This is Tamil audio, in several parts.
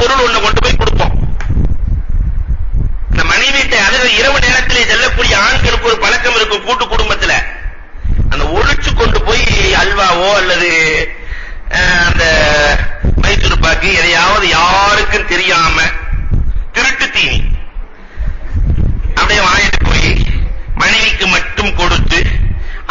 பொருள் ஒண்ணு கொண்டு போய் கொடுப்போம். இந்த மனைவிட்ட அதுல இரவு நேரத்திலே செல்லக்கூடிய ஆண்களுக்கு ஒரு பழக்கம் இருக்கும் கூட்டு குடும்பத்துல. அந்த ஒளிச்சு கொண்டு போய் அல்வாவோ அல்லது அந்த மைசூர் பாக்கு எதையாவது யாருக்கும் தெரியாம திருட்டு தீனி அப்படியே வாங்கிட்டு போய் மனைவிக்கு மட்டும் கொடுத்து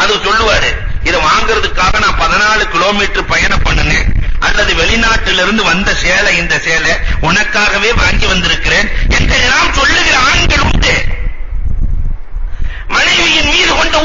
அது சொல்லுவாரு, இதை வாங்குறதுக்காக நான் 14 கிலோமீட்டர் பயணம் பண்ணினேன், அல்லது வெளிநாட்டிலிருந்து வந்த சேலை, இந்த சேலை உனக்காகவே வாங்கி வந்திருக்கிறேன் என்றெல்லாம் சொல்லுகிற ஆண்கள் உண்டு. மனைவியின் மீது கொண்ட